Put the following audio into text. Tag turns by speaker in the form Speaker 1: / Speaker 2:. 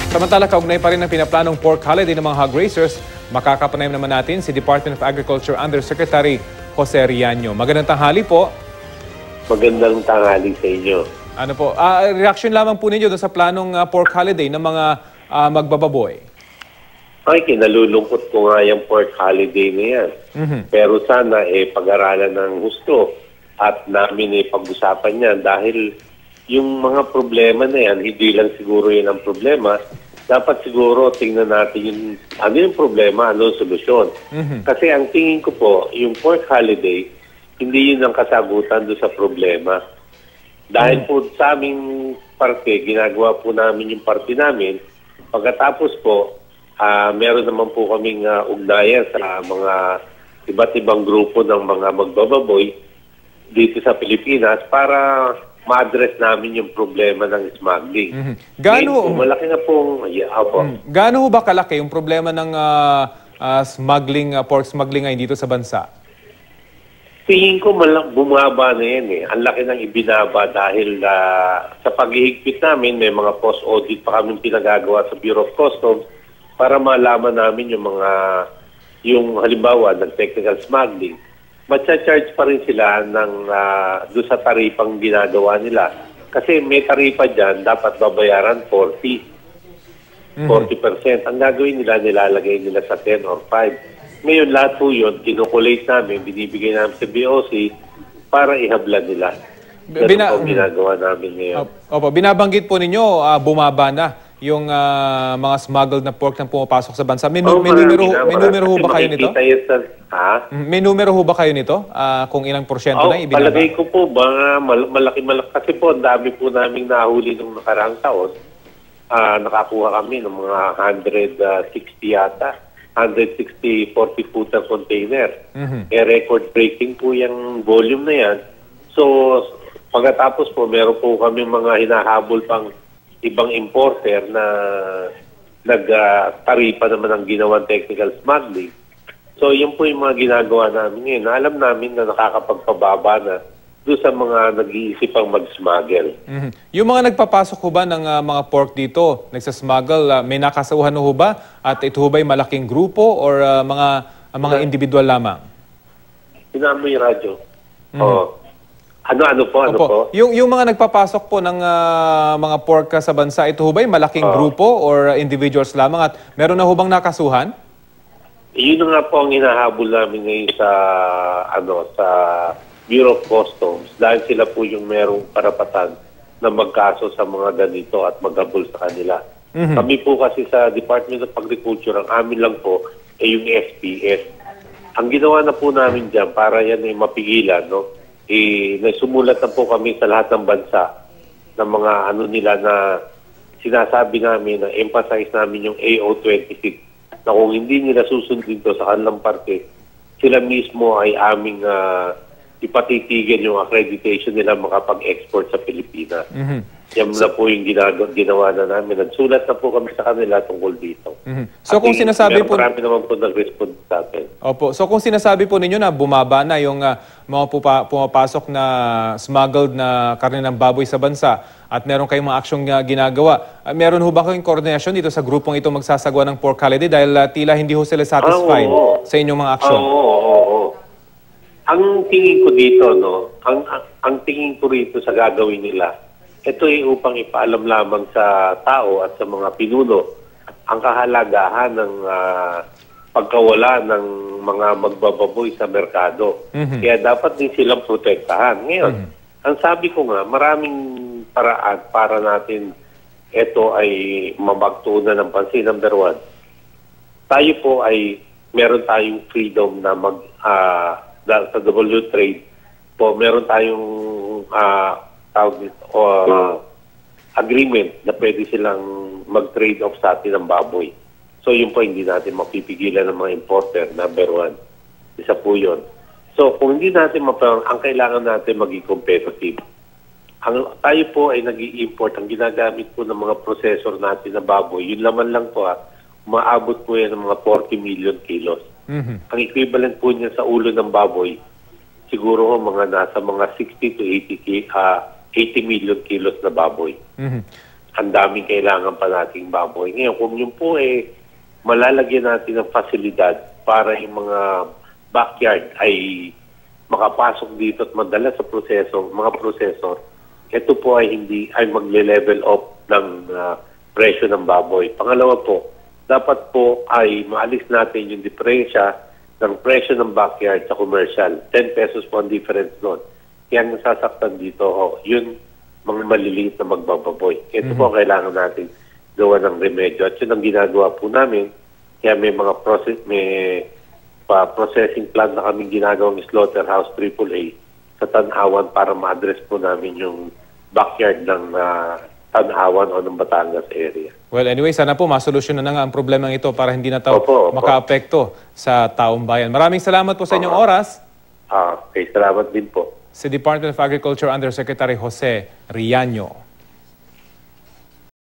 Speaker 1: Samantala, kaugnay pa rin ang pinaplanong pork holiday ng mga hog raisers, makakapanayam naman natin si Department of Agriculture Undersecretary Jose Riaño. Magandang tanghali po.
Speaker 2: Magandang tanghali sa inyo.
Speaker 1: Ano po, reaction lamang po ninyo doon sa planong pork holiday ng mga magbababoy.
Speaker 2: Ay, kinalulungkot ko nga yung pork holiday na yan. Pero sana pag-aralan ng gusto at namin pag-usapan yan dahil yung mga problema na yan, hindi lang siguro yun ang problema. Dapat siguro tingnan natin yung, ano yung problema, ano yung solusyon. Kasi ang tingin ko po, yung pork holiday, hindi yun ang kasagutan doon sa problema. Dahil po sa aming parte, ginagawa po namin yung parte namin. Pagkatapos po, meron naman po kaming ugnayan sa mga iba't ibang grupo ng mga magbababoy dito sa Pilipinas para ma-address namin yung problema ng smuggling. Malaki na pong...
Speaker 1: Gaano ba kalaki yung problema ng smuggling, pork smuggling ngayon dito sa bansa?
Speaker 2: Tingin ko bumaba na yan Ang laki ng ibinaba dahil sa paghihigpit namin, may mga post-audit pa kami pinagagawa sa Bureau of Customs para malaman namin yung halimbawa ng technical smuggling. Matcha-charge pa rin sila doon sa taripang ginagawa nila. Kasi may taripa dyan, dapat babayaran 40%. Ang gagawin nila, nilalagay nila sa 10 or 5. Ngayon, lahat po yun, kinukulate namin, binibigay namin sa BOC para ihabla nila. Ganun po ginagawa namin ngayon.
Speaker 1: Opo, binabanggit po ninyo, bumaba na yung mga smuggled na pork na pumapasok sa bansa. May numero ho ba kayo nito? May numero ho ba kayo nito? Kung ilang porsyento na ibinaba?
Speaker 2: Palagay ko po ba, malaki. Kasi po, ang dami po namin nahuli nung nakaraang taon. Nakakuha kami ng mga 160 yata. 160 40-footer container. Record breaking po yung volume na yan. So, pagkatapos po, meron po kami mga hinahabol pang ibang importer na nagtaripa naman ang ginawang technical smuggling. So, yun po yung mga ginagawa namin ngayon. Alam namin na nakakapagpababa na doon sa mga nag-iisip ang mag-smuggle.
Speaker 1: Yung mga nagpapasok ho ba ng mga pork dito, nagsasmuggle, may nakasauhan ho ba? At ito ho ba'y malaking grupo or mga individual lamang?
Speaker 2: Sinama yung radyo. Ano po?
Speaker 1: Yung mga nagpapasok po ng mga pork sa bansa, ito ho ba'y malaking grupo or individuals lamang? At meron na ho bang nakasuhan?
Speaker 2: Yun nga po ang hinahabol namin ngayon sa Bureau of Customs dahil sila po yung merong karapatan na magkaso sa mga ganito at maghabol sa kanila. Kami po kasi sa Department of Agriculture, ang amin lang po ay yung SPS. Ang ginawa na po namin dyan para yan ay mapigilan, sumulat na po kami sa lahat ng bansa ng mga nila na sinasabi namin na emphasize namin yung AO26 na kung hindi nila susundin to sa kanilang parte, sila mismo ay aming ipatitigil yung accreditation nila makapag-export sa Pilipinas. Yan na po yung ginawa na namin. Nagsulat na po kami sa kanila tungkol dito.
Speaker 1: So kung sinasabi po...
Speaker 2: Marami naman po nag-respond sa atin.
Speaker 1: Opo. So kung sinasabi po ninyo na bumaba na yung mga pumapasok na smuggled na karne ng baboy sa bansa at meron kayong mga aksyong ginagawa, meron ho ba kayong koordinasyon dito sa grupong ito magsasagawa ng pork holiday dahil tila hindi ho sila satisfied sa inyong mga aksyon?
Speaker 2: Ang tingin ko dito, ang tingin ko rito sa gagawin nila, ito ay upang ipaalam lamang sa tao at sa mga pinuno ang kahalagahan ng pagkawala ng mga magbababoy sa merkado. Kaya dapat din silang protektahan. Ngayon, ang sabi ko nga, maraming paraan para natin ito ay mabagtunan ng pansin. Number one, tayo po ay meron tayong freedom na sa W trade po, meron tayong agreement na pwede silang mag-trade off sa atin ng baboy. So yun po, hindi natin mapipigilan ng mga importer, number one. Isa po yun. So kung hindi natin ang kailangan natin maging competitive. Tayo po ay nag-i-import, ang ginagamit po ng mga processor natin na baboy, yun laman lang po maabot po yan ng mga 40 million kilos. Ang equivalent po niya sa ulo ng baboy, siguro nasa mga 60 to 80 million kilos na baboy. ang daming kailangan pa nating baboy. Ngayon, kung yun po malalagyan natin ng fasilidad para yung mga backyard ay makapasok dito at madala sa mga prosesor, ito po ay magle-level up ng presyo ng baboy. Pangalawa po, dapat po ay maalis natin yung diferensya ng presyo ng backyard sa commercial. 10 pesos po ang difference doon. Kaya ang nasasaktan dito, yun mga maliliit na magbababoy. Ito po ang kailangan natin gawa ng remedyo. At yun ang ginagawa po namin. Kaya may mga processing plant na kaming ginagawang slaughterhouse AAA sa Tanawan para ma-address po namin yung backyard ng Tanawan o ng Batangas area.
Speaker 1: Well, anyway, sana po masolusyonan na nga ang problemang ito para hindi na tayo makaapekto sa taong bayan. Maraming salamat po sa inyong oras.
Speaker 2: Okay, salamat din po.
Speaker 1: Si Department of Agriculture Undersecretary Jose Riaño.